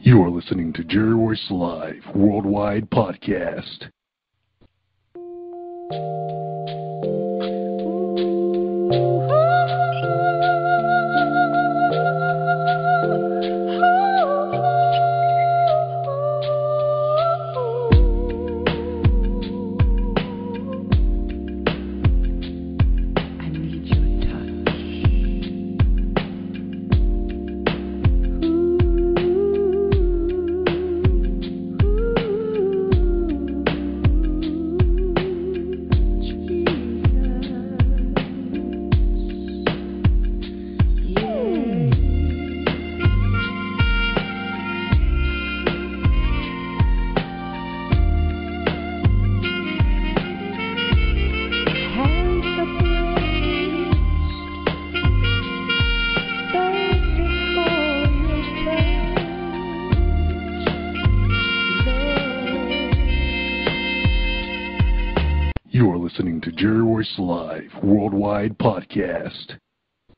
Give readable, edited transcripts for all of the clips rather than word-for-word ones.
You are listening to Jerry-Royce-Live Worldwide Podcast. Jerry-Royce-Live Worldwide Podcast.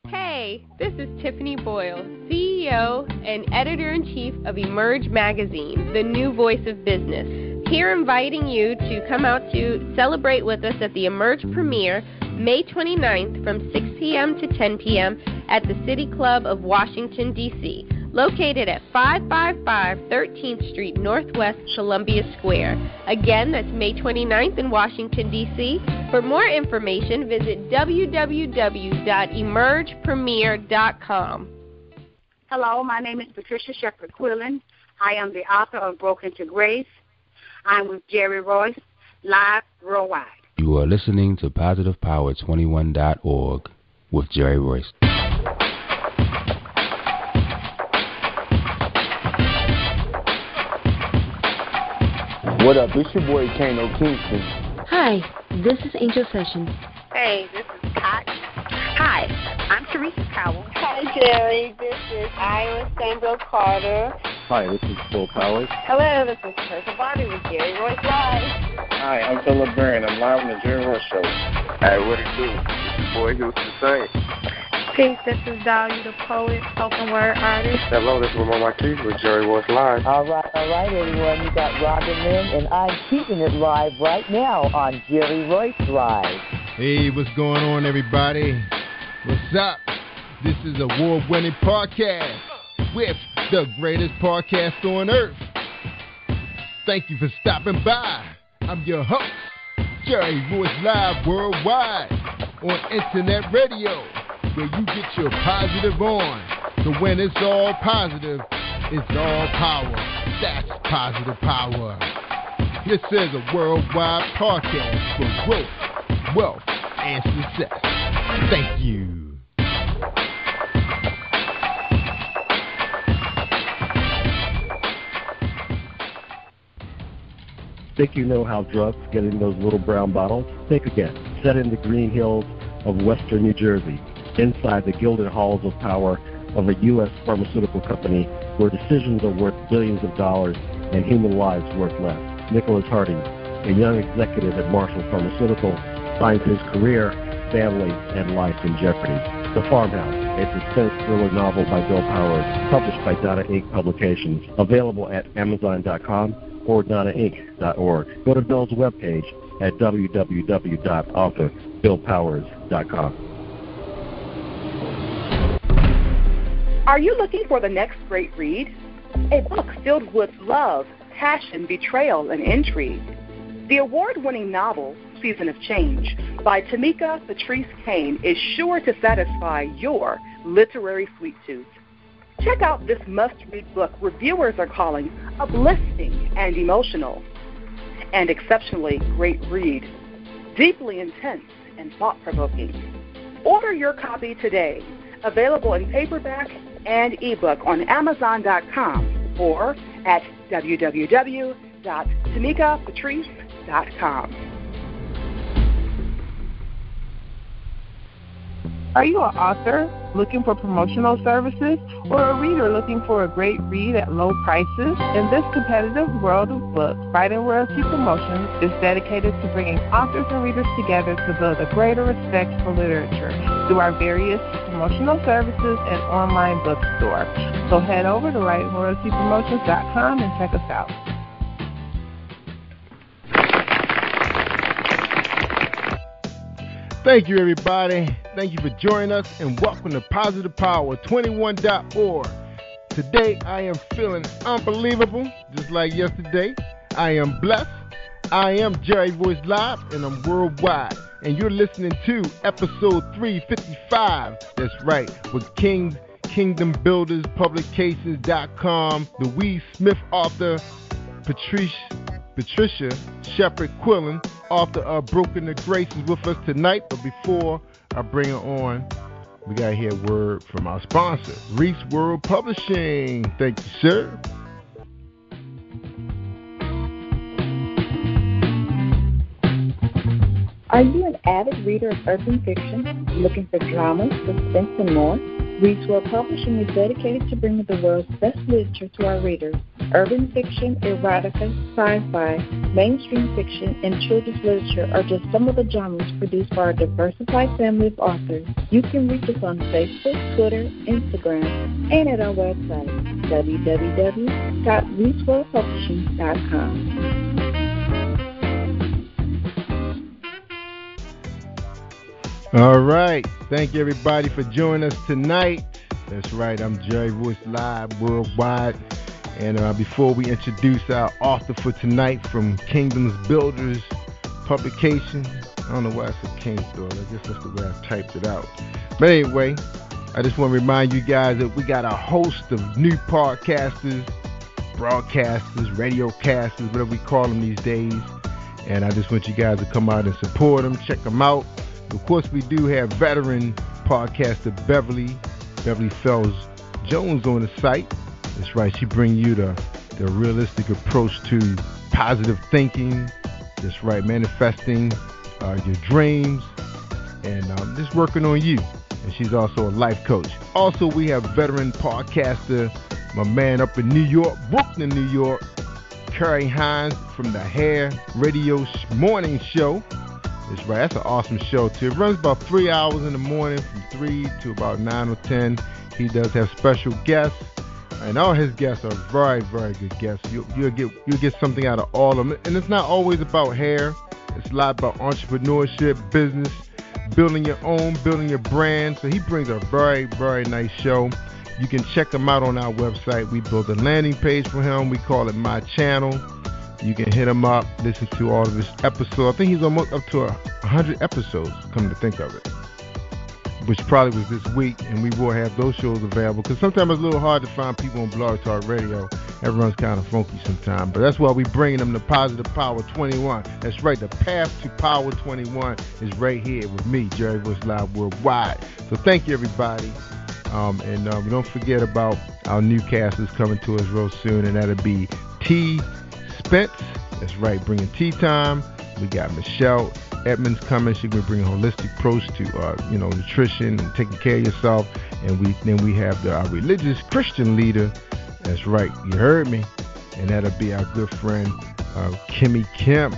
Hey, this is Tiffany Boyle, CEO and Editor-in-Chief of Emerge Magazine, the new voice of business. Here inviting you to come out to celebrate with us at the Emerge premiere, May 29th from 6 p.m. to 10 p.m. at the City Club of Washington, D.C., located at 555 13th Street Northwest, Columbia Square. Again, that's May 29th in Washington, D.C. For more information, visit www.emergepremiere.com. Hello, my name is Patricia Shepard Quillen. I am the author of Broken to Grace. I'm with Jerry-Royce-Live Worldwide. You are listening to PositivePower21.org with Jerry Royce. What up? It's your boy Kano Kingston. Hi, this is Angel Sessions. Hey, this is Pat. Hi, I'm Teresa Cowell. Hi, Jerry. This is Iowa Samuel Carter. Hi, this is Phil Powers. Hello, this is Patricia Bobby with Jerry Royce Live. Hi, I'm Phil Lavern. I'm live on the Jerry Royce Show. Hey, what it do? It's your boy Houston Saint. Peace, this is Dahlia the poet, spoken word artist. Hello, this is Lamar Marquis with Jerry Royce Live. All right, everyone. You got Robin Lynn, and I'm keeping it live right now on Jerry Royce Live. Hey, what's going on, everybody? What's up? This is a award-winning podcast with the greatest podcast on earth. Thank you for stopping by. I'm your host, Jerry Royce Live Worldwide on Internet Radio, where you get your positive on. So when it's all positive, it's all power. That's positive power. This is a worldwide podcast for growth, wealth, and success. Thank you. Think you know how drugs get in those little brown bottles? Think again. Set in the green hills of Western New Jersey, inside the gilded halls of power of a U.S. pharmaceutical company where decisions are worth billions of dollars and human lives worth less. Nicholas Harding, a young executive at Marshall Pharmaceutical, finds his career, family, and life in jeopardy. The Farmhouse, a suspense thriller novel by Bill Powers, published by Donna Inc. Publications, available at Amazon.com or DonnaInc.org. Go to Bill's webpage at www.authorBillPowers.com. Are you looking for the next great read? A book filled with love, passion, betrayal, and intrigue. The award-winning novel, Season of Change, by Tamika Patrice Kane, is sure to satisfy your literary sweet tooth. Check out this must-read book reviewers are calling uplifting and emotional, and exceptionally great read, deeply intense and thought-provoking. Order your copy today, available in paperback and ebook on Amazon.com or at www.tamikapatrice.com. Are you an author looking for promotional services or a reader looking for a great read at low prices? In this competitive world of books, Writing Royalty Promotions is dedicated to bringing authors and readers together to build a greater respect for literature through our various promotional services and online bookstore. So head over to writingroyaltypromotions.com and check us out. Thank you, everybody. Thank you for joining us, and welcome to PositivePower21.org. Today, I am feeling unbelievable, just like yesterday. I am blessed. I am jerry-royce-live, and I'm worldwide. And you're listening to episode 355. That's right, with KingdomBuildersPublications.com. The Wee Smith author, Patricia Shepard Quillen, author of Broken the Grace, is with us tonight. But before I bring her on, we got to hear a word from our sponsor, Reese World Publishing. Thank you, sir. Are you an avid reader of urban fiction, looking for drama, suspense, and more? Reese World Publishing is dedicated to bringing the world's best literature to our readers. Urban fiction, erotica, sci-fi, mainstream fiction, and children's literature are just some of the genres produced by our diversified family of authors. You can reach us on Facebook, Twitter, Instagram, and at our website, www.reeseworldpublishing.com. All right. Thank you, everybody, for joining us tonight. That's right. I'm jerry-royce-live worldwide. And before we introduce our author for tonight from Kingdom's Builders Publication, I don't know why I said King's Builder. I guess that's the way I typed it out. But anyway, I just want to remind you guys that we got a host of new podcasters, broadcasters, radiocasters, whatever we call them these days. And I just want you guys to come out and support them, check them out. Of course, we do have veteran podcaster Beverly Fells Jones on the site. That's right. She brings you the realistic approach to positive thinking. That's right. Manifesting your dreams and just working on you. And she's also a life coach. Also, we have veteran podcaster, my man up in New York, Brooklyn, New York, Kerry Hines from the Hair Radio Morning Show. That's right. That's an awesome show, too. It runs about 3 hours in the morning from 3 to about 9 or 10. He does have special guests. And all his guests are very, very good guests. You'll get something out of all of them. And it's not always about hair. It's a lot about entrepreneurship, business, building your own, building your brand. So he brings a very, very nice show. You can check him out on our website. We built a landing page for him. We call it My Channel. You can hit him up, listen to all of his episodes. I think he's almost up to 100 episodes, come to think of it, which probably was this week, and we will have those shows available because sometimes it's a little hard to find people on Blog Talk Radio. Everyone's kind of funky sometimes, but that's why we're bringing them to Positive Power 21. That's right, the path to Power 21 is right here with me, jerry-royce-live worldwide. So thank you, everybody. And don't forget about our new cast that's coming to us real soon, and that'll be T. Spence. That's right, bringing tea time. We got Michelle Edmonds coming. She's going to bring a holistic approach to nutrition and taking care of yourself. And then we have our religious Christian leader. That's right, you heard me. And that'll be our good friend Kimmy Kim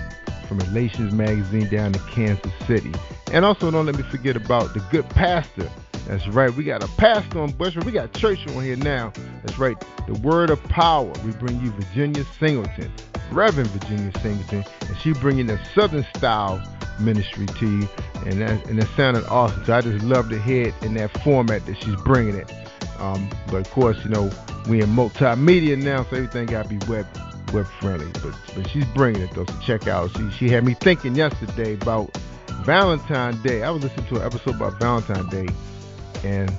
from Relations Magazine down in Kansas City. And also don't let me forget about the good pastor. That's right, we got a pastor on Bushwick. We got church on here now. That's right, the Word of Power. We bring you Virginia Singleton, Reverend Virginia Singleton, and she bringing the Southern style ministry to you, and it sounded awesome. So I just love to hear it in that format that she's bringing it. But of course, we in multimedia now, so everything got to be web friendly. But she's bringing it though. So check out. She had me thinking yesterday about Valentine's Day. I was listening to an episode about Valentine's Day, and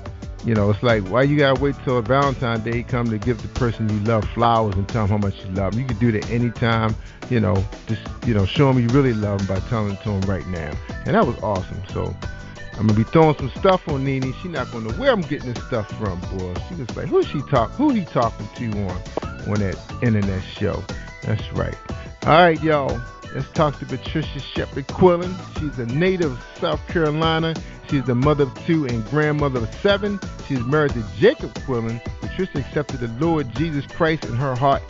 it's like, why you gotta wait till Valentine's Day come to give the person you love flowers and tell them how much you love them? You can do that anytime, just show them you really love them by telling it to them right now. And that was awesome. So I'm gonna be throwing some stuff on Nene. She's not gonna know where I'm getting this stuff from, boy. She just like, who he talking to on that internet show? That's right. All right, y'all. Let's talk to Patricia Shepard Quillen. She's a native of South Carolina. She's the mother of 2 and grandmother of 7. She's married to Jacob Quillen. Patricia accepted the Lord Jesus Christ in her heart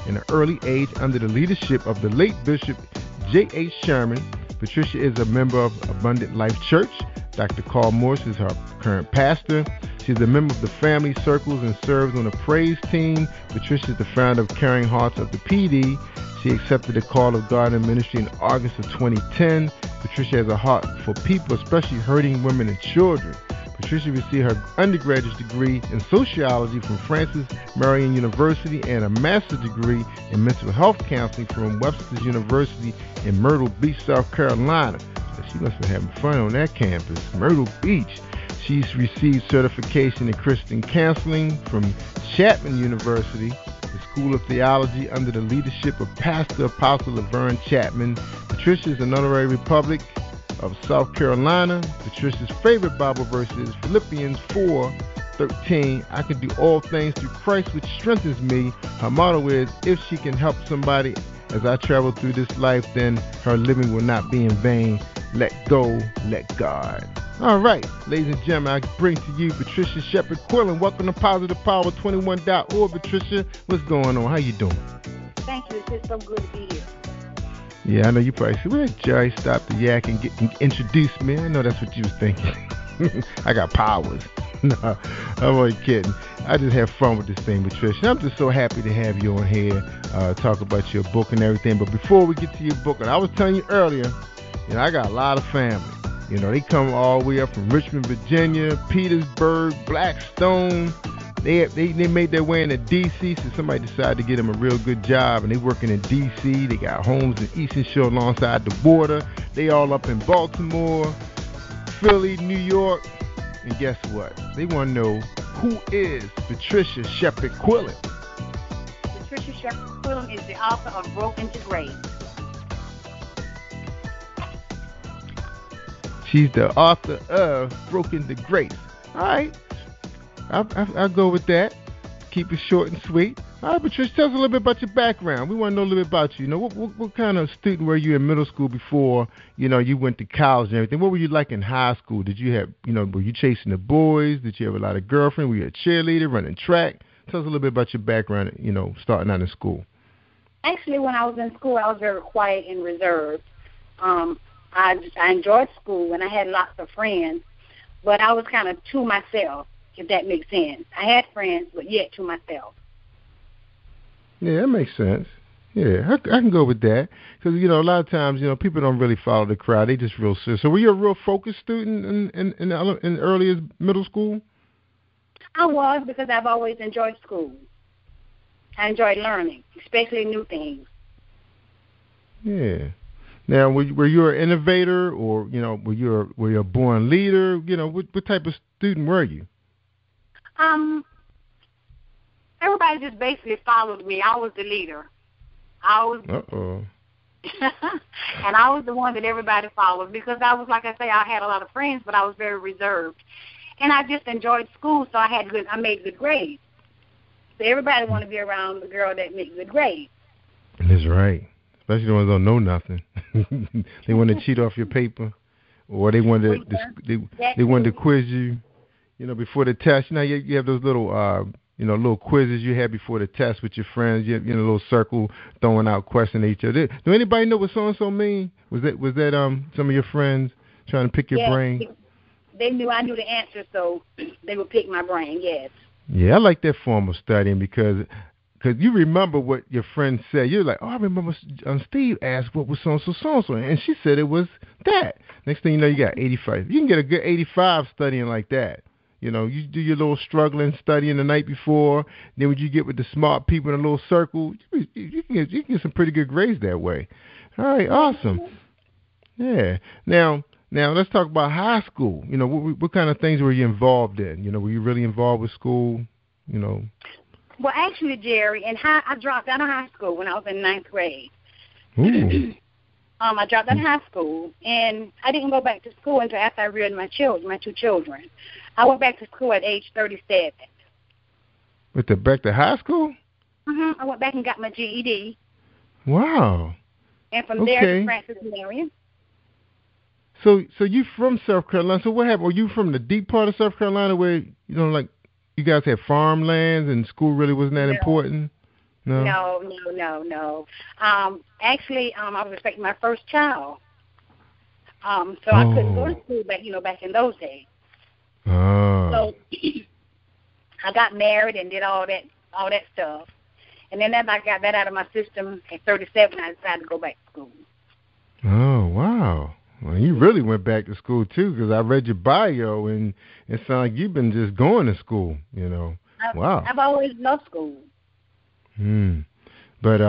in an early age under the leadership of the late Bishop JH Sherman. Patricia is a member of Abundant Life Church. Dr. Carl Morse is her current pastor. She's a member of the Family Circles and serves on the praise team. Patricia is the founder of Caring Hearts of the Pee Dee. She accepted the call of God in ministry in August of 2010. Patricia has a heart for people, especially hurting women and children. Patricia received her undergraduate degree in Sociology from Francis Marion University and a master's degree in mental health counseling from Webster University in Myrtle Beach, South Carolina. So she must be having fun on that campus, Myrtle Beach. She's received certification in Christian counseling from Chapman University, the School of Theology under the leadership of Pastor Apostle Lavern Chapman. Patricia is a notary public of South Carolina. Patricia's favorite Bible verse is Philippians 4:13. I can do all things through Christ which strengthens me. Her motto is, if she can help somebody as I travel through this life, then her living will not be in vain. Let go, let God. All right, ladies and gentlemen, I bring to you Patricia Shepard Quillen. Welcome to PositivePower21.org. Patricia, what's going on? How you doing? Thank you. It's just so good to be here. Yeah, I know you probably said, well, Jerry, stop the yak and introduce me. I know that's what you was thinking. I got powers. No, I'm only kidding. I just have fun with this thing, Patricia. I'm just so happy to have you on here, talk about your book and everything. But before we get to your book, and I was telling you earlier, I got a lot of family. They come all the way up from Richmond, Virginia, Petersburg, Blackstone. They made their way into D.C., so somebody decided to get them a real good job, and they working in D.C. They got homes in Eastern Shore alongside the border. They all up in Baltimore, Philly, New York, and guess what? They want to know, who is Patricia Shepard Quillen? Patricia Shepard Quillen is the author of Broken to Grace. She's the author of Broken to Grace. All right. I'll go with that. Keep it short and sweet. All right, Patricia, tell us a little bit about your background. We want to know a little bit about you. What kind of student were you in middle school before, you went to college and everything? What were you like in high school? Did you have, were you chasing the boys? Did you have a lot of girlfriends? Were you a cheerleader, running track? Tell us a little bit about your background, starting out in school. Actually, when I was in school, I was very quiet and reserved. I enjoyed school and I had lots of friends, but I was kind of to myself, if that makes sense. I had friends, but yet to myself. Yeah, that makes sense. Yeah, I can go with that. Because, a lot of times, people don't really follow the crowd. They just real serious. So were you a real focused student in earlier middle school? I was, because I've always enjoyed school. I enjoyed learning, especially new things. Yeah. Now, were you an innovator, or were you a born leader? What type of student were you? Everybody just basically followed me. I was the leader. Uh-oh. And I was the one that everybody followed because I was, like I say, I had a lot of friends, but I was very reserved. And I just enjoyed school, so I made good grades. So everybody wanted to be around the girl that made good grades. That's right. Especially the ones who don't know nothing. They want to cheat off your paper, or they want to quiz you. Before the test. You have those little little quizzes you had before the test with your friends. You have a little circle throwing out questions at each other. Do anybody know what so and so mean? Was that some of your friends trying to pick your brain? They knew I knew the answer, so they would pick my brain. Yes. Yeah, I like that form of studying because you remember what your friend said. You're like, oh, I remember Steve asked what was so-and-so, and she said it was that. Next thing you know, you got 85. You can get a good 85 studying like that. You do your little struggling, studying the night before. Then when you get with the smart people in a little circle, you can get some pretty good grades that way. All right, awesome. Yeah. Now let's talk about high school. What kind of things were you involved in? Were you really involved with school? Well, actually, Jerry, I dropped out of high school when I was in 9th grade. Ooh. I dropped out of high school, and I didn't go back to school until after I reared my 2 children. I went back to school at age 37. Back to high school? I went back and got my GED. Wow. And from there to Francis Marion. So you from South Carolina. So what happened? Were you from the deep part of South Carolina where, like you guys had farmlands and school really wasn't that important? No. Actually, I was expecting my first child. So I couldn't go to school back in those days. Oh. So I got married and did all that stuff. And then after I got that out of my system at 37, I decided to go back to school. Oh, wow. Well, you really went back to school, too, because I read your bio, and it sounds like you've been just going to school, Wow. I've always loved school. But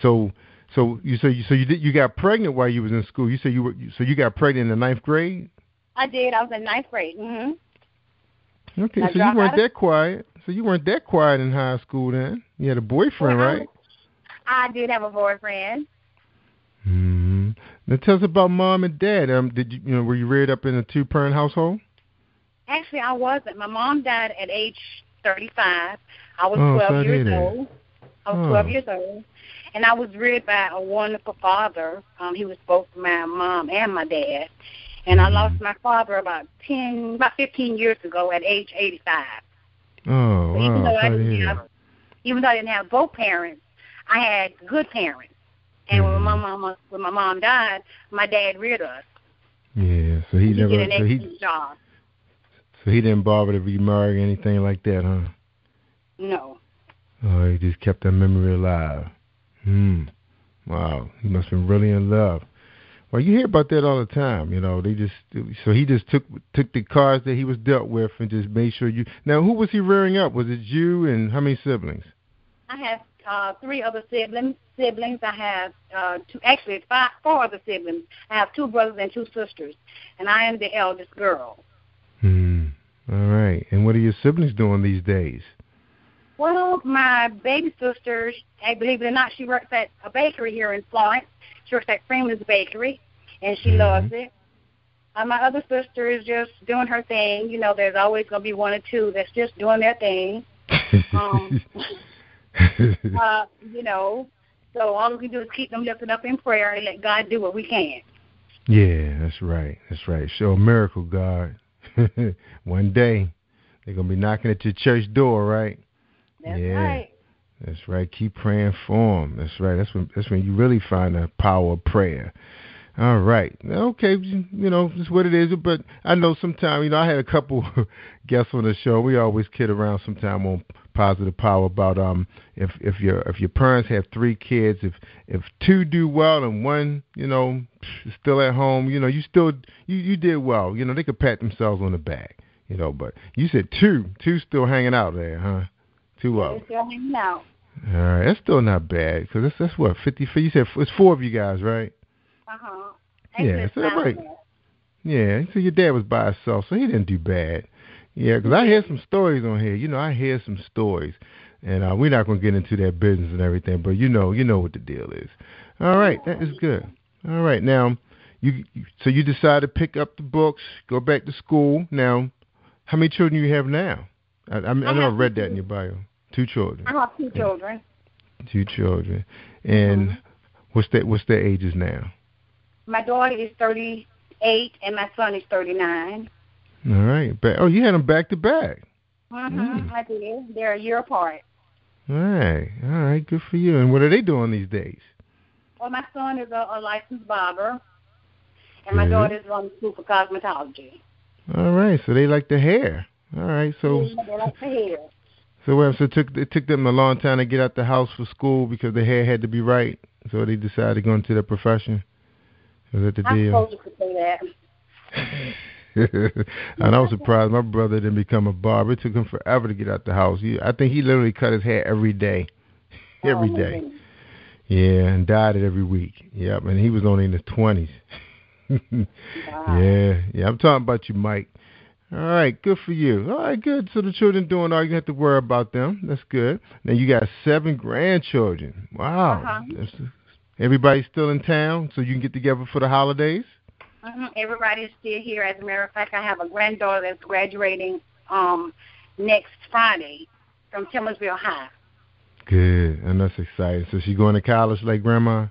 so you got pregnant while you was in school. You said you got pregnant in the 9th grade? I did. I was in 9th grade. Mm-hmm. Okay, so you weren't that quiet. So you weren't that quiet in high school then. You had a boyfriend, right? I did have a boyfriend. Mm-hmm. Now tell us about mom and dad. Were you reared up in a 2-parent household? Actually, I wasn't. My mom died at age 35. I was 12 years old. I was 12 years old. And I was reared by a wonderful father. He was both my mom and my dad. And I lost my father about 15 years ago at age 85. Oh, wow. Even though I didn't have both parents, I had good parents. And when my mom died, my dad reared us. Yeah, so he did an excellent job. So he didn't bother to remarry or anything like that, huh? No. Oh, he just kept that memory alive. Wow, he must have been really in love. Well, you hear about that all the time, he just took the cards that he was dealt with and just made sure you. Now, who was he rearing up? Was it you and how many siblings? I have 3 other siblings. I have 4 other siblings. I have 2 brothers and 2 sisters, and I am the eldest girl. All right. And what are your siblings doing these days? Well, my baby sister, believe it or not, she works at a bakery here in Florence. She works at Freeman's Bakery, and she loves it. My other sister is just doing her thing. There's always going to be 1 or 2 that's just doing their thing. So all we can do is keep them lifted up in prayer and let God do what we can. Yeah, that's right. That's right. Show a miracle, God. One day, they're going to be knocking at your church door, right? That's right. That's right. Keep praying for them. That's right. That's when you really find the power of prayer. All right. Okay. That's what it is. But I know sometimes, I had a couple guests on the show. We always kid around sometime on Positive Power about if your parents have 3 kids, if 2 do well and 1, is still at home, you did well. They could pat themselves on the back. But you said 2 still hanging out there, huh? 2 of them. They're still hanging out. All right, that's still not bad because that's what 50. You said it's 4 of you guys, right? Yeah, so right. Yeah, so your dad was by himself, so he didn't do bad. Yeah, because I hear some stories on here. I hear some stories, and we're not going to get into that business and everything, but you know what the deal is. All right, that is good. All right, now, so you decided to pick up the books, go back to school. Now, how many children do you have now? I know I read that in your bio. 2 children. I have 2 children. 2 children. And what's their ages now? My daughter is 38, and my son is 39. All right. You had them back to back. I did. They're a year apart. All right. Good for you. And what are they doing these days? Well, my son is a licensed barber, and my daughter is going to school for cosmetology. All right. So they like the hair. All right. So they like the hair. So it took them a long time to get out the house for school because the hair had to be right. So they decided to go into their profession. Is that the deal? I suppose you could say that. And I was surprised my brother didn't become a barber. It took him forever to get out the house. I think he literally cut his hair every day. Every day. Yeah, and dyed it every week. Yep, and he was only in his 20s. Yeah, I'm talking about you, Mike. All right, good for you. All right, good. So the children doing all you have to worry about them. That's good. Now you got 7 grandchildren. Wow. Everybody's still in town, so you can get together for the holidays? Everybody's still here. As a matter of fact, I have a granddaughter that's graduating next Friday from Timorsville High. Good, and that's exciting. So she's going to college like Grandma?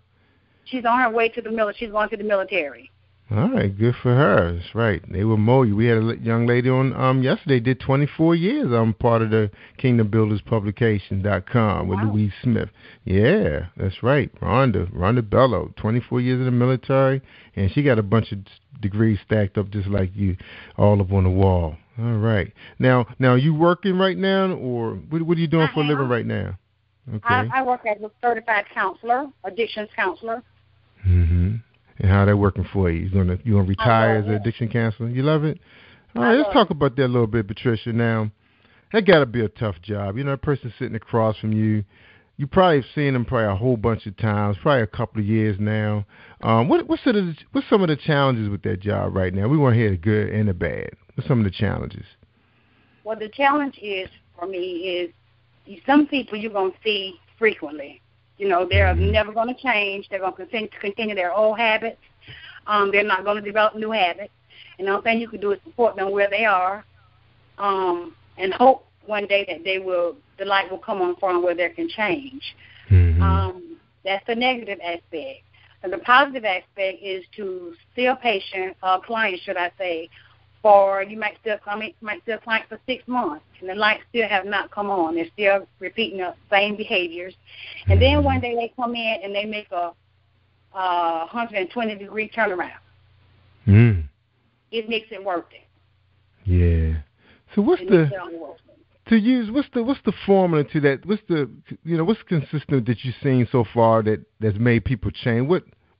She's on her way to the military. She's going to the military. All right, good for her. That's right. They will mow you. We had a young lady on yesterday, did 24 years. I'm part of the Kingdom Builders Publication.com with Louise Smith. Yeah, that's right. Rhonda Bello, 24 years in the military, and she got a bunch of degrees stacked up just like you, all up on the wall. All right. Now you working right now, or what are you doing for a living right now? Okay. I work as a certified counselor, addictions counselor. Mm-hmm. And how that working for you? You gonna retire as an addiction counselor? You love it? All right, let's talk about that a little bit, Patricia. Now, that got to be a tough job. You know, a person sitting across from you, you probably have seen them probably a whole bunch of times, probably a couple of years now. What's some of the challenges with that job right now? We want to hear the good and the bad. What's some of the challenges? Well, the challenge is, for me, is some people you're going to see frequently. You know, they're never going to change. They're going to continue their old habits. They're not going to develop new habits. And the only thing you can do is support them where they are, and hope one day that the light will come on for them where they can change. Mm-hmm. That's the negative aspect. And the positive aspect is to see a patient, a client, should I say, for you might still client for 6 months, and the lights still have not come on. They're still repeating the same behaviors. And then one day they come in and they make a 120-degree turnaround. It makes it worth it. Yeah. So what's the formula to that? What's consistent that you've seen so far that's made people change?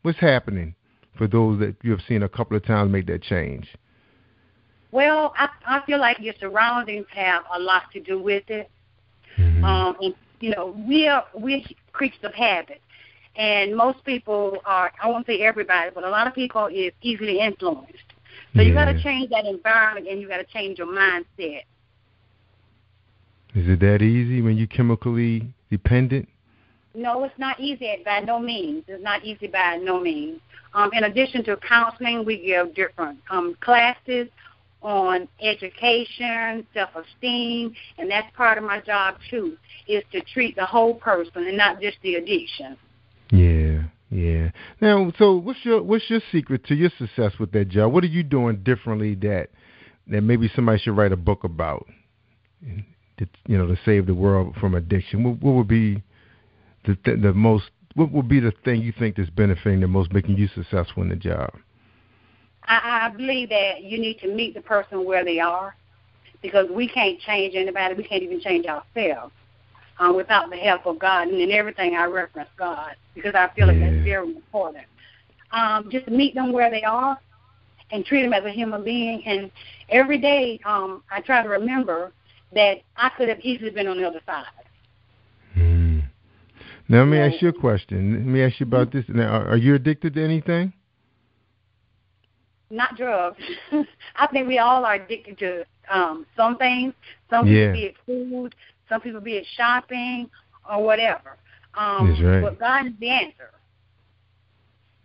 What's happening for those that you have seen a couple of times make that change? Well, I feel like your surroundings have a lot to do with it. Mm-hmm. And, you know, we're creatures of habit. And most people are, I won't say everybody, but a lot of people is easily influenced. So you got to change that environment, and you got to change your mindset. Is it that easy when you're chemically dependent? No, it's not easy by no means. It's not easy by no means. In addition to counseling, we give different classes on education, self-esteem, and that's part of my job too, is to treat the whole person and not just the addiction. Yeah. Now, so what's your secret to your success with that job? What are you doing differently that maybe somebody should write a book about, to save the world from addiction? What would be what would be the thing you think that's benefiting the most, making you successful in the job? I believe that you need to meet the person where they are, because we can't change anybody. We can't even change ourselves without the help of God. And in everything, I reference God, because I feel like that's very important. Just meet them where they are and treat them as a human being. And every day I try to remember that I could have easily been on the other side. Now, let me ask you a question. Let me ask you about this. Now, are you addicted to anything? Not drugs. I think we all are addicted to some things. Some people be it food, some people be it shopping or whatever. That's right. But God is the answer.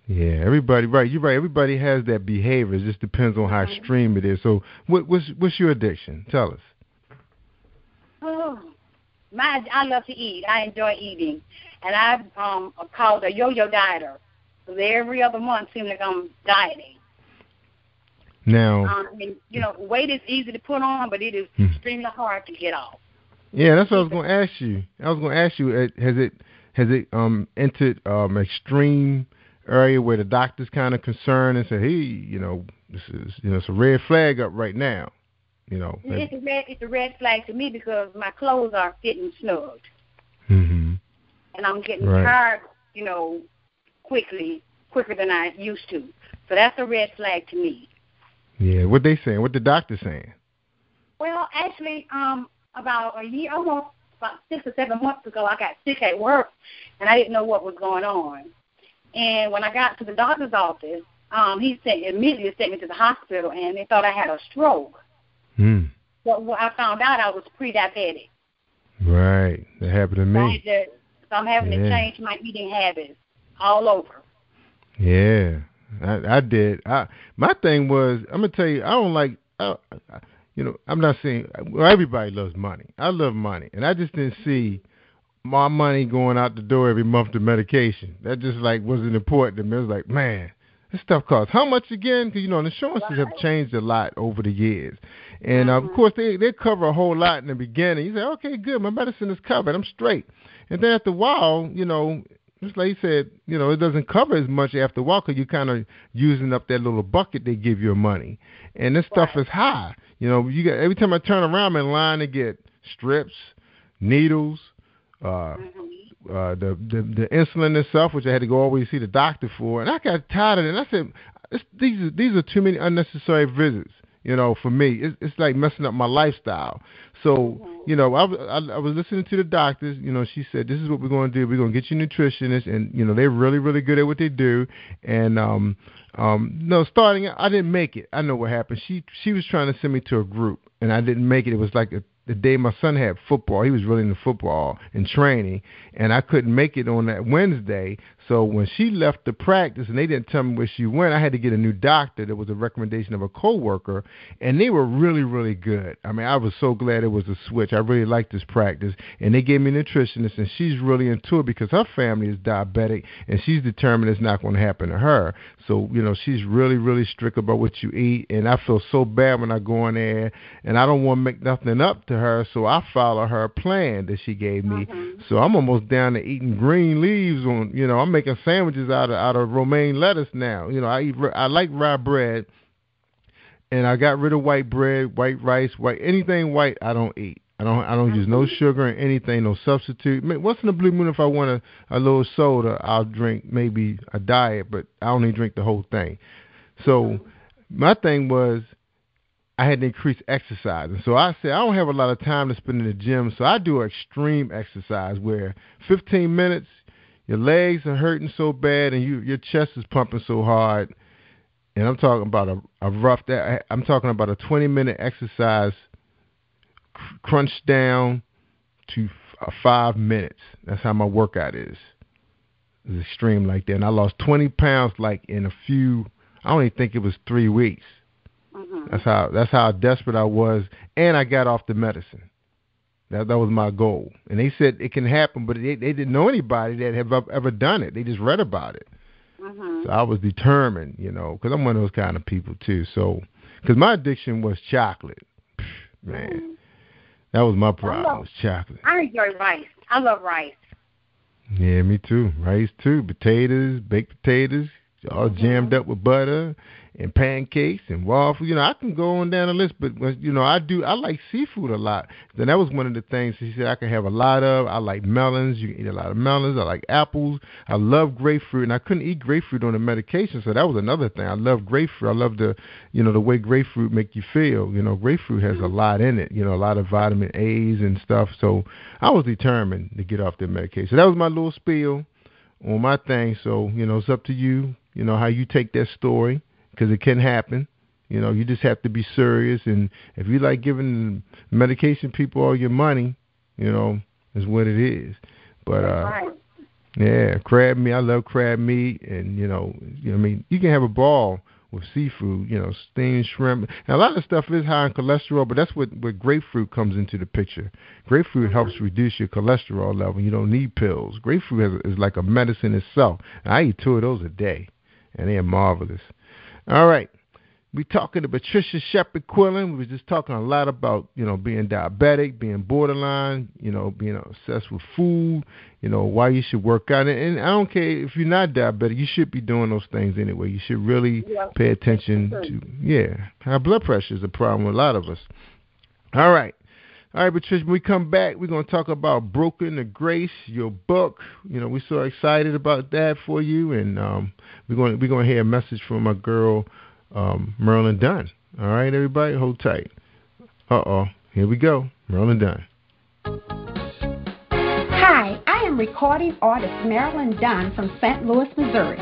Yeah, everybody, right. You're right. Everybody has that behavior. It just depends on how extreme it is. So what's your addiction? Tell us. I love to eat. I enjoy eating. And I'm called a yo-yo dieter. So every other month seems like I'm dieting. Now, weight is easy to put on, but it is extremely hard to get off. Yeah, that's what I was going to ask you. Has it entered extreme area where the doctor's kind of concerned and say, hey, this is it's a red flag up right now. It's a red flag to me, because my clothes are fitting snug, and I'm getting tired, quicker than I used to. So that's a red flag to me. Yeah, what they saying? What the doctor saying? Well, actually, about 6 or 7 months ago, I got sick at work, and I didn't know what was going on. And when I got to the doctor's office, he immediately sent me to the hospital, and they thought I had a stroke. But I found out I was pre-diabetic. Right, that happened to me. So I'm having to change my eating habits all over. Yeah. I did. My thing was, I'm gonna tell you, I don't like. I'm not saying. Well, everybody loves money. I love money, and I just didn't see my money going out the door every month to medication. That just like wasn't important to me. It was like, man, this stuff costs how much again? Because, the insurances have changed a lot over the years. And, of course, they cover a whole lot in the beginning. You say, okay, good, my medicine is covered. I'm straight. And then after a while, just like you said, it doesn't cover as much after a while because you're kind of using up that little bucket they give you of money. And this stuff is high. You got every time I turn around, I'm in line to get strips, needles, the insulin itself, which I had to go always see the doctor for. And I got tired of it. And I said, these are too many unnecessary visits. For me, it's like messing up my lifestyle. So, I was listening to the doctors. She said, this is what we're going to do. We're going to get you a nutritionist. And, they're really, really good at what they do. And, starting out, I didn't make it. I know what happened. She was trying to send me to a group, and I didn't make it. It was like the day my son had football. He was really into football and training, and I couldn't make it on that Wednesday. So when she left the practice and they didn't tell me where she went, I had to get a new doctor. That was a recommendation of a coworker, and they were really, really good. I mean, I was so glad it was a switch. I really liked this practice, and they gave me a nutritionist, and she's really into it because her family is diabetic, and she's determined it's not going to happen to her. So, she's really, really strict about what you eat, and I feel so bad when I go in there, and I don't want to make nothing up to her, so I follow her plan that she gave me. So I'm almost down to eating green leaves on, I'm making sandwiches out of romaine lettuce now. I like rye bread, and I got rid of white bread, white rice, anything white I don't eat. I don't use no sugar and anything, no substitute. Once in a blue moon, if I want a little soda, I'll drink maybe a diet, but I only drink the whole thing. So my thing was I had to increase exercise. And so I said, I don't have a lot of time to spend in the gym, so I do extreme exercise where 15 minutes, your legs are hurting so bad and your chest is pumping so hard. And I'm talking about I'm talking about a 20-minute exercise crunched down to 5 minutes. That's how my workout is. It's extreme like that. And I lost 20 pounds like in I don't even think it was 3 weeks. That's how desperate I was, and I got off the medicine. That was my goal. And they said it can happen, but they didn't know anybody that have ever done it. They just read about it. So I was determined, because I'm one of those kind of people too. So, because my addiction was chocolate, man, that was my problem. Was chocolate. I enjoy rice. I love rice. Yeah, me too. Rice too. Potatoes, baked potatoes, all jammed up with butter and pancakes and waffles. I can go on down the list, but I like seafood a lot. Then that was one of the things she said I can have a lot of. I like melons. You can eat a lot of melons. I like apples. I love grapefruit, and I couldn't eat grapefruit on the medication, so that was another thing. I love grapefruit. I love the way grapefruit make you feel. Grapefruit has a lot in it. A lot of vitamin A's and stuff. So I was determined to get off the medication. So that was my little spiel on my thing. So it's up to you. How you take that story. Because it can happen. You just have to be serious. And if you like giving medication people all your money, is what it is. But, yeah, crab meat. I love crab meat. And, you can have a ball with seafood, steamed shrimp. Now, a lot of stuff is high in cholesterol, but that's what grapefruit comes into the picture. Grapefruit helps reduce your cholesterol level. You don't need pills. Grapefruit is like a medicine itself. And I eat 2 of those a day, and they are marvelous. All right. We're talking to Patricia Shepard Quillen. We were just talking a lot about, being diabetic, being borderline, being obsessed with food, why you should work out. And I don't care if you're not diabetic, you should be doing those things anyway. You should really pay attention to, high blood pressure is a problem with a lot of us. All right. All right, Patricia, when we come back, we're going to talk about Broken to Grace, your book. We're so excited about that for you. And we're going to hear a message from my girl, Merlin Dunn. All right, everybody, hold tight. Here we go. Merlin Dunn. Hi, I am recording artist Marilyn Dunn from St. Louis, Missouri.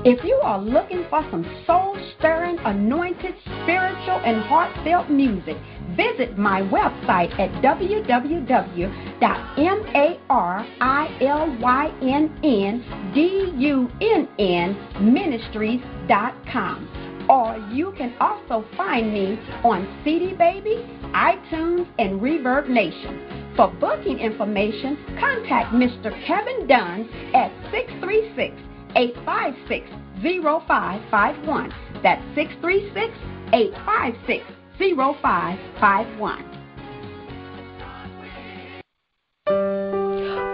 If you are looking for some soul-stirring, anointed, spiritual, and heartfelt music, visit my website at www.marilyndunnministries.com. Or you can also find me on CD Baby, iTunes, and Reverb Nation. For booking information, contact Mr. Kevin Dunn at 636-856-0551. That's 636-856-0551.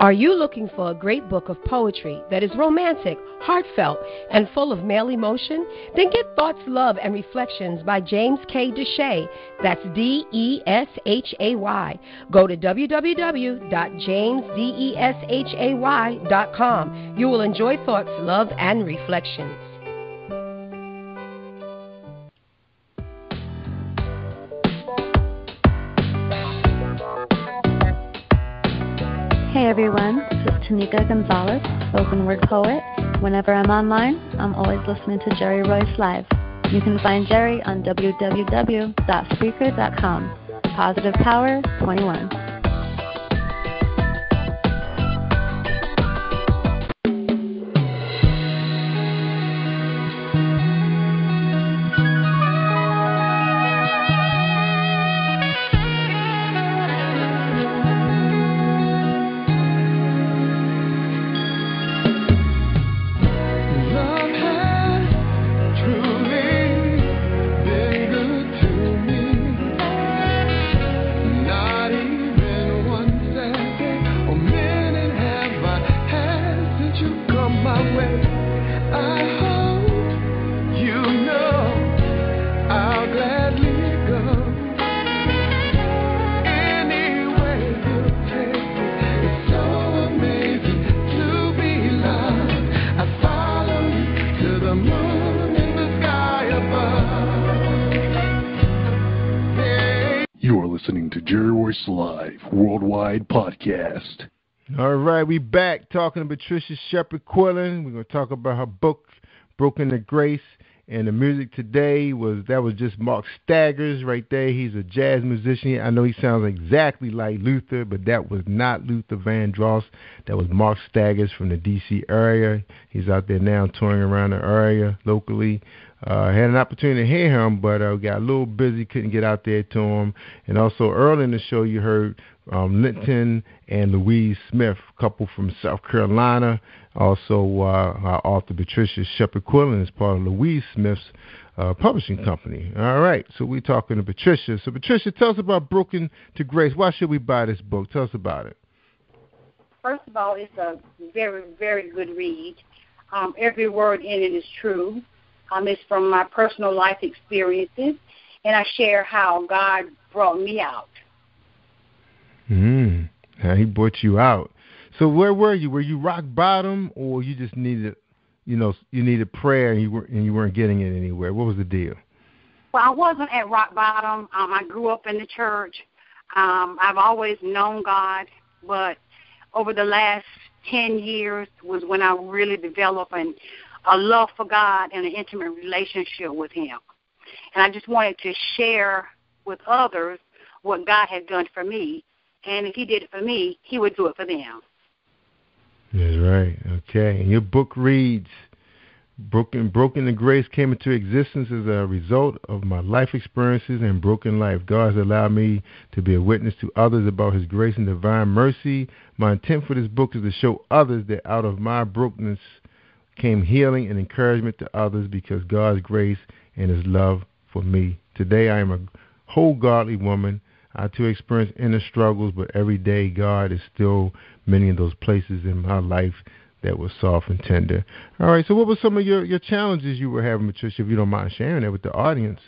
Are you looking for a great book of poetry that is romantic, heartfelt, and full of male emotion? Then get Thoughts, Love, and Reflections by James K. Deshay. That's Deshay. Go to www.jamesdeshay.com. You will enjoy Thoughts, Love, and Reflections. Hey everyone, this is Tanika Gonzalez, spoken word poet. Whenever I'm online, I'm always listening to Jerry Royce Live. You can find Jerry on www.spreaker.com. Positive Power 21. Live Worldwide Podcast. All right, we back talking to Patricia Shepard Quillen. We're going to talk about her book, Broken to Grace. And the music today was just Mark Staggers right there. He's a jazz musician. I know he sounds exactly like Luther, but that was not Luther Vandross. That was Mark Staggers from the D.C. area. He's out there now touring around the area locally. I had an opportunity to hear him, but got a little busy, couldn't get out there to him. And also early in the show, you heard Linton and Louise Smith, a couple from South Carolina. Also, our author Patricia Shepard Quillen is part of Louise Smith's publishing company. All right, so we're talking to Patricia. So, Patricia, tell us about Broken to Grace. Why should we buy this book? Tell us about it. First of all, it's a very, very good read. Every word in it is true. It's from my personal life experiences, and I share how God brought me out. How he brought you out. So where were you? Were you rock bottom, or you just needed, you needed prayer and you weren't getting it anywhere? What was the deal? Well, I wasn't at rock bottom. I grew up in the church. I've always known God, but over the last 10 years was when I really developed a love for God and an intimate relationship with him. And I just wanted to share with others what God has done for me. And if he did it for me, he would do it for them. That's right. Okay. And your book reads, Broken to Grace came into existence as a result of my life experiences and broken life. God has allowed me to be a witness to others about his grace and divine mercy. My intent for this book is to show others that out of my brokenness came healing and encouragement to others because God's grace and his love for me. Today I am a whole godly woman. I too experience inner struggles, but every day God is still many of those places in my life that were soft and tender. All right, so what were some of your challenges you were having, Patricia, if you don't mind sharing that with the audience?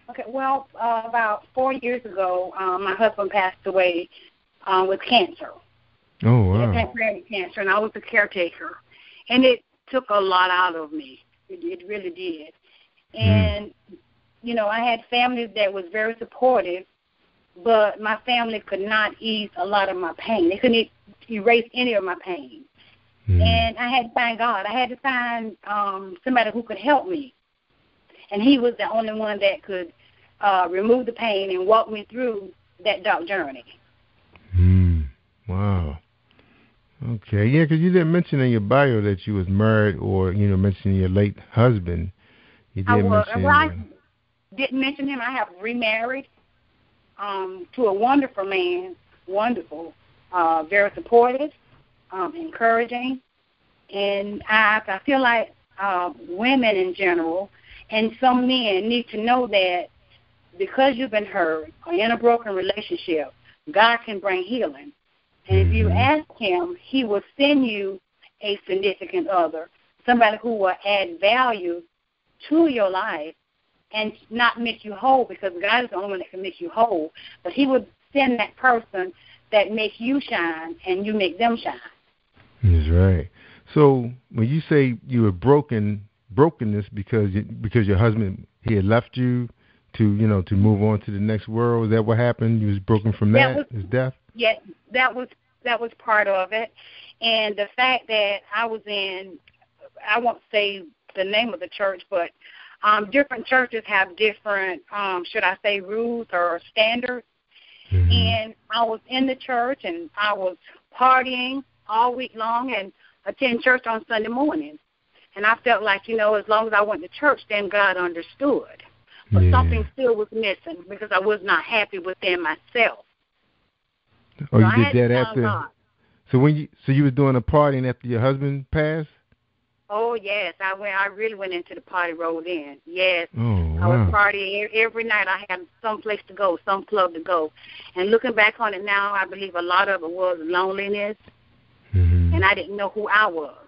Okay, well, about 4 years ago, my husband passed away with cancer. Oh, wow. He had pancreatic cancer, and I was the caretaker. And it took a lot out of me. It really did. And, I had families that was very supportive, but my family could not ease a lot of my pain. They couldn't erase any of my pain. And I had to find God. I had to find somebody who could help me. And he was the only one that could remove the pain and walk me through that dark journey. Wow. Okay. Yeah, because you didn't mention in your bio that you was married or, mention your late husband. You did mention I didn't mention him. I have remarried to a wonderful man wonderful, very supportive, encouraging. And I feel like women in general and some men need to know that because you've been hurt or in a broken relationship, God can bring healing. And if you ask him, he will send you a significant other, somebody who will add value to your life and not make you whole, because God is the only one that can make you whole. But he would send that person that makes you shine and you make them shine. That's right. So when you say you were brokenness because your husband, he had left you to move on to the next world, is that what happened? You was broken from his death? Yes, that was part of it. And the fact that I was in, I won't say the name of the church, but different churches have different, should I say, rules or standards. Mm-hmm. And I was in the church, and I was partying all week long and attend church on Sunday morning. And I felt like, as long as I went to church, then God understood. But something still was missing because I was not happy within myself. Oh, so you did that after? God. So you was doing a partying after your husband passed? Oh, yes. I really went into the party rolled in. Yes. Oh, wow. I was partying every night. I had some place to go, some club to go. And looking back on it now, I believe a lot of it was loneliness, and I didn't know who I was.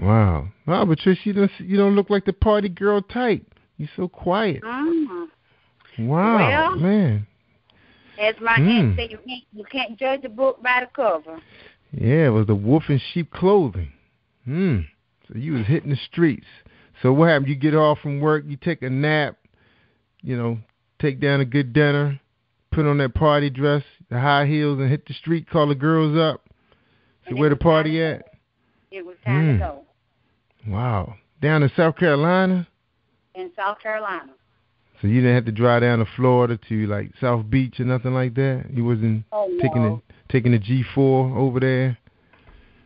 Wow. Wow, Patricia, you don't look like the party girl type. You're so quiet. Mm-hmm. Wow, well, man. As my aunt said, you can't judge a book by the cover. Yeah, it was the wolf in sheep clothing. So you was hitting the streets. So what happened? You get off from work, you take a nap, take down a good dinner, put on that party dress, the high heels, and hit the street, call the girls up. So where the party at? It was time to go. Wow. Down in South Carolina? In South Carolina. So you didn't have to drive down to Florida to like South Beach or nothing like that? You wasn't taking the G4 over there?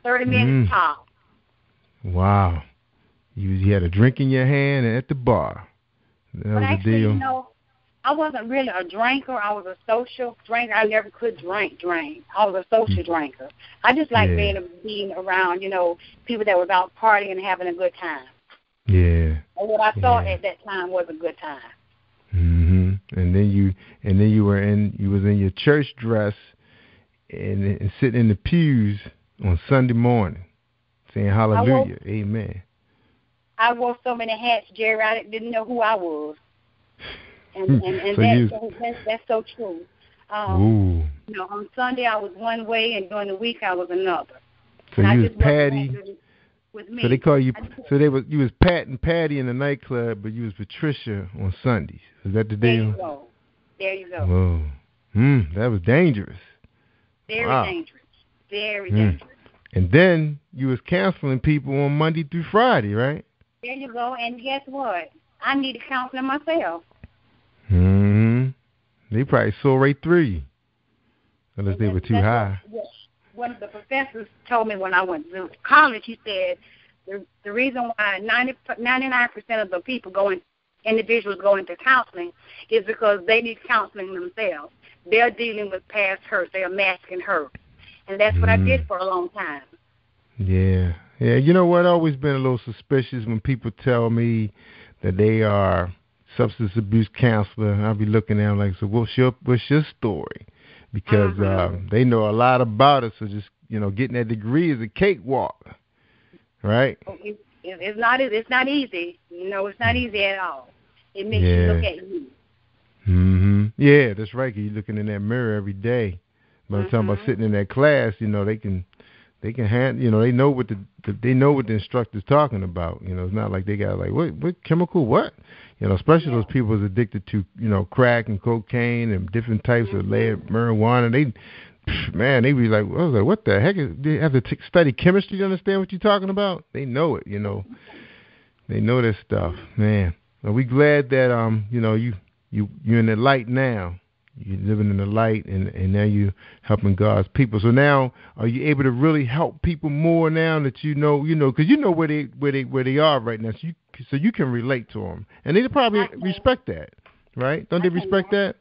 30 minutes top. Wow. You had a drink in your hand and at the bar. That was actually, the deal. I wasn't really a drinker. I was a social drinker. I never could drink. I was a social drinker. I just like being around, people that was out partying and having a good time. Yeah. And what I thought at that time was a good time. And then you was in your church dress and sitting in the pews on Sunday morning, saying hallelujah, amen. I wore so many hats, Jerry, I didn't know who I was. And that's so true. On Sunday I was one way, and during the week I was another. So you was Patty. With me. So they call you. You was Pat and Patty in the nightclub, but you was Patricia on Sundays. Is that the deal? There you go. Whoa. That was dangerous. Very dangerous. Very dangerous. And then you was counseling people on Monday through Friday, right? There you go. And guess what? I needed counseling myself. They probably saw right through you, unless they were too high. One of the professors told me when I went to college, he said the reason why 99% of the individuals go into counseling is because they need counseling themselves. They're dealing with past hurt. They're masking hurt. And that's what I did for a long time. Yeah. Yeah, you know what? I've always been a little suspicious when people tell me that they are substance abuse counselor. I'll be looking at them like, so what's your story? Because they know a lot about it. So just, getting that degree is a cakewalk, right? It's not easy. It's not easy at all. It makes you look at you. Yeah, that's right. 'Cause you're looking in that mirror every day. But I'm talking about sitting in that class. They can they know what the instructor's talking about. It's not like they got like what chemical what. Especially those people who's addicted to crack and cocaine and different types of marijuana. They be like, I was like, what the heck? They have to study chemistry to understand what you're talking about. They know it. They know this stuff, man. Are we glad that you're in the light now? You're living in the light, and now you're helping God's people. So now, are you able to really help people more now that because you know where they are right now, so you can relate to them, and they probably respect that, right? Don't they respect that?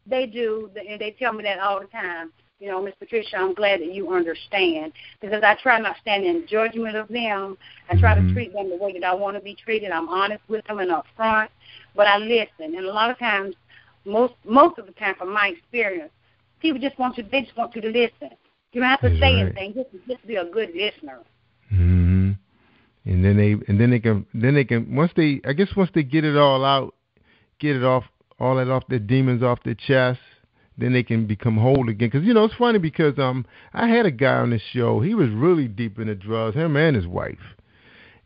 They do, and they tell me that all the time. you know, Miss Patricia, I'm glad that you understand, because I try not to stand in judgment of them. I try to treat them the way that I want to be treated. I'm honest with them and upfront, but I listen. And a lot of times, most of the time, from my experience, people just want you to listen. You don't have to say anything. Just be a good listener. Mm-hmm. And then they can once they get it all out, get it off, all that off their demons off their chest, then they can become whole again. Because, you know, it's funny because I had a guy on this show. He was really deep into drugs, him and his wife.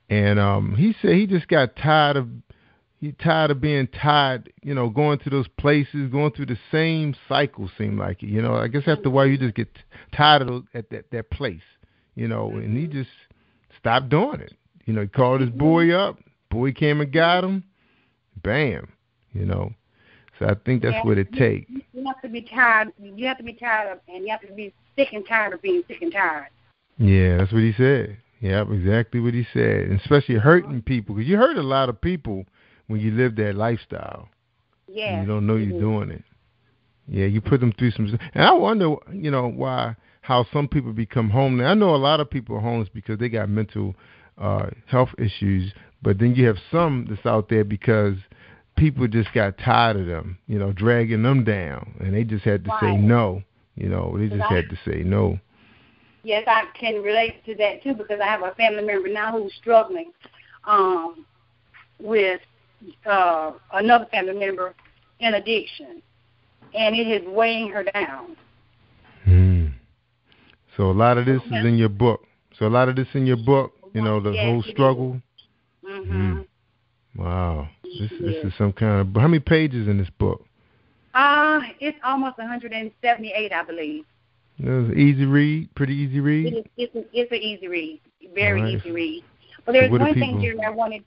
And he said he just got tired of being tired, you know, going to those places, going through the same cycle, seemed like it. You know, I guess after a while you just get tired of that place, you know, and he just stopped doing it. You know, he called his boy up. Boy came and got him. Bam, you know. So I think that's what it takes. You have to be tired. You have to be tired of, and you have to be sick and tired of being sick and tired. Yeah, that's what he said. Yeah, exactly what he said. And especially hurting people, because you hurt a lot of people when you live that lifestyle. Yeah. You don't know you're doing it. Yeah, you put them through some. And I wonder, you know, how some people become homeless. I know a lot of people are homeless because they got mental health issues, but then you have some that's out there because people just got tired of them, you know, dragging them down, and they just had to say no. You know, they just had to say no. Yes, I can relate to that too, because I have a family member now who's struggling with another family member in addiction, and it is weighing her down. So a lot of this is in your book. You know, the whole struggle. Mm-hmm. Wow. This is some kind of. How many pages in this book? It's almost 178, I believe. It's easy read, pretty easy read. It's an easy read, very easy read. But there's one thing, Jerry, I wanted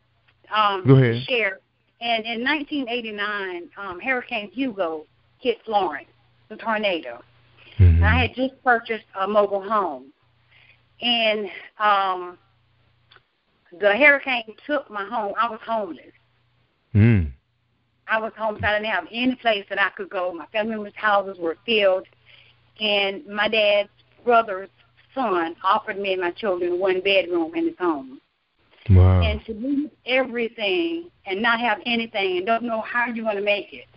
to share. And in 1989, Hurricane Hugo hit Florence, the tornado. And I had just purchased a mobile home, and the hurricane took my home. I was homeless. I was homeless. I didn't have any place that I could go. My family members' houses were filled, and my dad's brother's son offered me and my children one bedroom in his home. Wow. And to lose everything and not have anything and don't know how you're going to make it,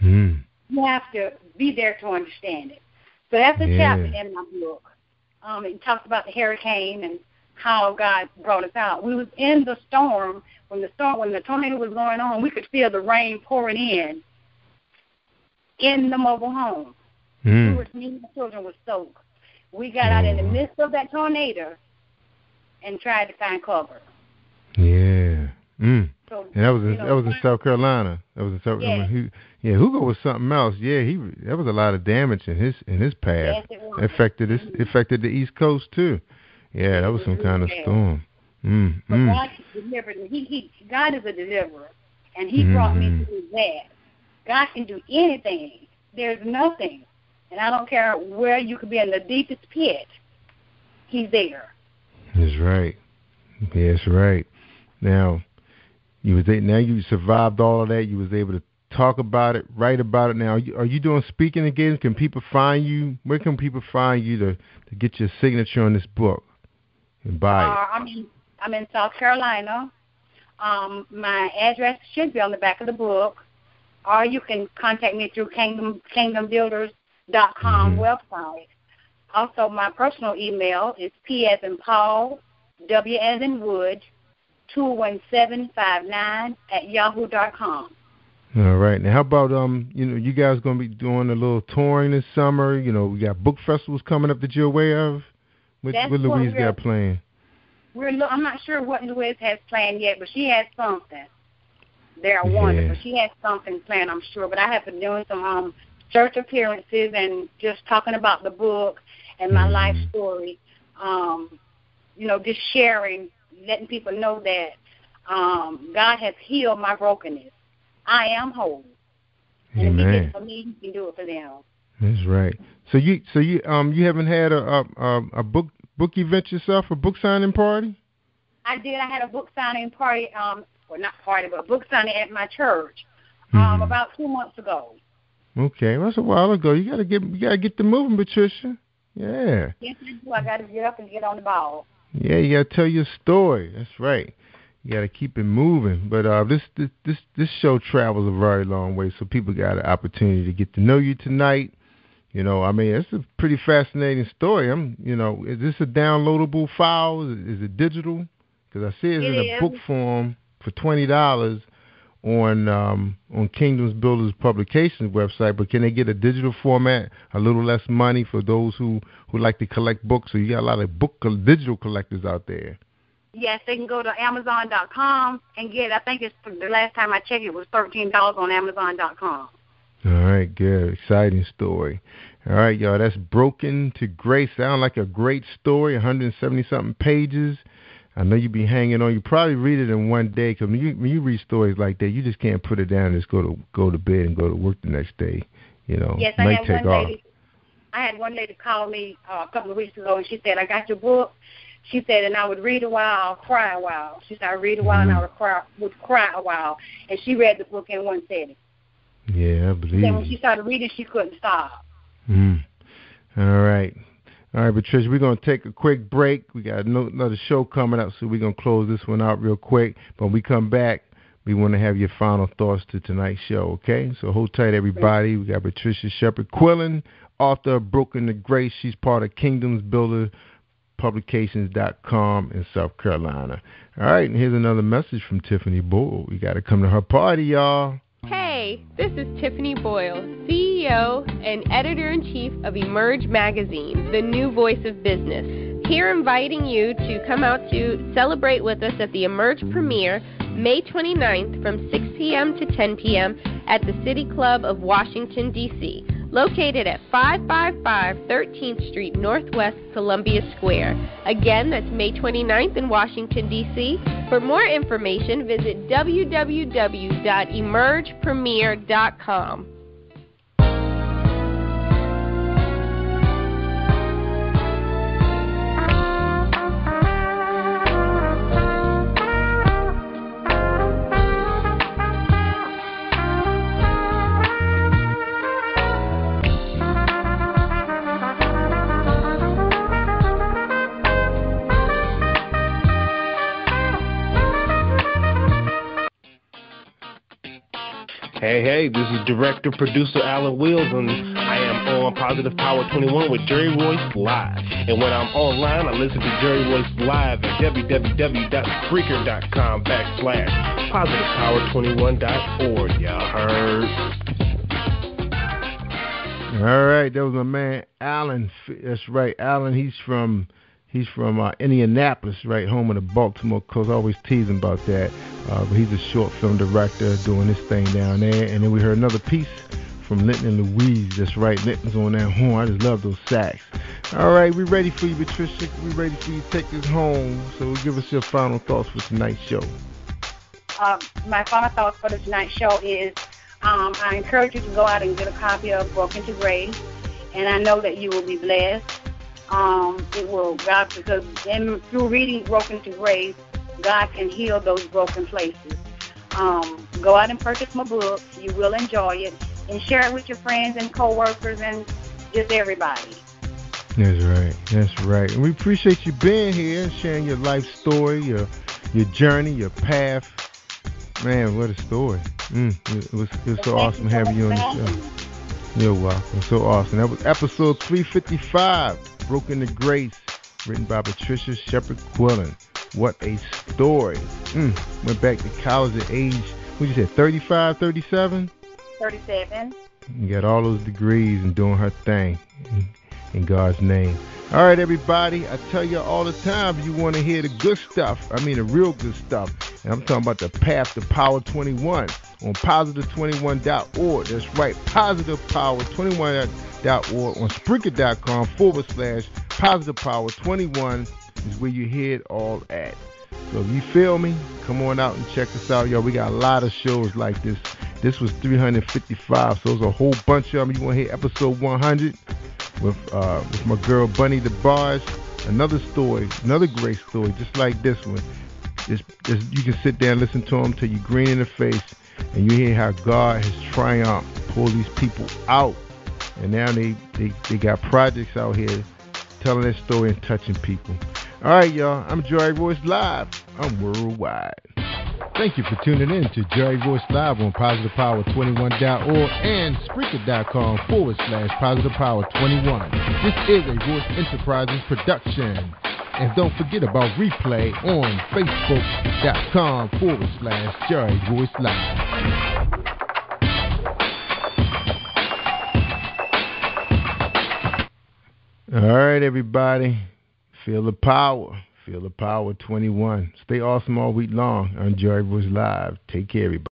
you have to be there to understand it. So that's a chapter in my book. It talks about the hurricane and how God brought us out. We was in the storm when the tornado was going on. We could feel the rain pouring in the mobile home. Me and my children were soaked. We got out in the midst of that tornado and tried to find cover. Yeah. So, and that was in South Carolina. That was in South Carolina. Hugo was something else. Yeah, that was a lot of damage in his path. Yes, it was. Affected the East Coast too. Yeah, that was some kind of storm. But God delivered me. God is a deliverer, and He brought me through that. God can do anything. There's nothing, and I don't care where you could be in the deepest pit. He's there. That's right. That's right. Now, you survived all of that. You was able to talk about it, write about it. Now, are you doing speaking again? Can people find you? Where can people find you to get your signature on this book and buy it? I'm in South Carolina. My address should be on the back of the book, or you can contact me through kingdombuilders.com website. Also, my personal email is P as in Paul, W as in Wood, 21759 All right. Now, how about you guys going to be doing a little touring this summer? You know, we got book festivals coming up that you're aware of. What Louise got planned? I'm not sure what Louise has planned yet, but she has something. They're wonderful. She has something planned, I'm sure. But I have been doing some church appearances and just talking about the book and my life story. Just sharing, letting people know that God has healed my brokenness. I am whole. And if He did it for me, He can do it for them. That's right. So you haven't had a book event yourself, a book signing party? I did. I had a book signing party, not party, but book signing at my church about 2 months ago. Okay, well, that's a while ago. You gotta get the moving, Patricia. Yeah. Yes, I do. I got to get up and get on the ball. Yeah, you gotta tell your story. That's right. You gotta keep it moving. But this show travels a very long way, so people got an opportunity to get to know you tonight. You know, I mean, it's a pretty fascinating story. Is this a downloadable file? Is it digital? Because I see it's in a book form for $20 on Kingdoms Builders Publications website. But can they get a digital format, a little less money for those who like to collect books? So you got a lot of digital collectors out there. Yes, they can go to Amazon.com and get. I think it's the last time I checked, it was $13 on Amazon.com. All right, good. Exciting story. All right, y'all, that's Broken to Grace. Sound like a great story, 170-something pages. I know you be hanging on. You probably read it in one day, because when you read stories like that, you just can't put it down and just go to bed and go to work the next day. You know, yes, I had one lady call me a couple of weeks ago, and she said, I got your book. She said, and I would read a while, I'll cry a while. She said, I read a while, and I would cry a while. And she read the book in one setting. Yeah, I believe. Then when she started reading, she couldn't stop. All right, Patricia, we're going to take a quick break. We got another show coming up, so we're going to close this one out real quick. But when we come back, we want to have your final thoughts to tonight's show, okay? So hold tight, everybody. We got Patricia Shepard Quillen, author of Broken to Grace. She's part of Kingdoms Builder Publications.com in South Carolina. All right, and here's another message from Tiffany Boyle. We got to come to her party, y'all. Hey, this is Tiffany Boyle, CEO and Editor-in-Chief of Emerge Magazine, the new voice of business. Here inviting you to come out to celebrate with us at the Emerge premiere May 29th from 6 p.m. to 10 p.m. at the City Club of Washington, D.C., located at 555 13th Street Northwest, Columbia Square. Again, that's May 29th in Washington, D.C. For more information, visit www.emergepremiere.com. Hey, this is director-producer Alan Wills, and I am on Positive Power 21 with Jerry Royce Live. And when I'm online, I listen to Jerry Royce Live at www.spreaker.com/positivepower21.org. Y'all heard? All right, that was my man Alan. That's right, Alan. He's from Indianapolis, right, home of the Baltimore Colts. I always tease him about that. But he's a short film director doing this thing down there. And then we heard another piece from Linton and Louise. That's right, Linton's on that horn. I just love those sax. All right, we ready for you, Patricia. We ready for you to take us home. So give us your final thoughts for tonight's show. My final thoughts for tonight's show is I encourage you to go out and get a copy of Broken to Grace. And I know that you will be blessed. It will, God, because through reading Broken to Grace, God can heal those broken places. Go out and purchase my book. You will enjoy it. And share it with your friends and coworkers and just everybody. That's right. And we appreciate you being here, sharing your life story, your journey, your path. Man, what a story. It was so awesome having you on the show. You're welcome. So awesome. That was episode 355, Broken to Grace, written by Patricia Shepard Quillen. What a story. Went back to college at age, what you said, 35, 37? 37. You got all those degrees and doing her thing in God's name. All right, everybody. I tell you all the time, if you want to hear the good stuff, I mean the real good stuff, and I'm talking about the path to Power 21 on positive21.org. That's right, positivepower21.org on Spreaker.com/positivepower21 is where you hear it all at. So if you feel me, come on out and check us out, y'all. We got a lot of shows like this. This was 355, so there's a whole bunch of them. You want to hear episode 100 with my girl Bunny DeBarge. Another story, another great story, just like this one. You can sit there and listen to them till you're green in the face, and you hear how God has triumphed pull these people out. And now they got projects out here telling their story and touching people. All right, y'all. I'm Jerry Royce Live. I'm worldwide. Thank you for tuning in to Jerry Royce Live on PositivePower21.org and Spreaker.com/PositivePower21. This is a Royce Enterprises production. And don't forget about replay on Facebook.com/Jerry Royce Live. All right, everybody. Feel the power. Feel the power 21. Stay awesome all week long on Jerry Royce Live. Take care, everybody.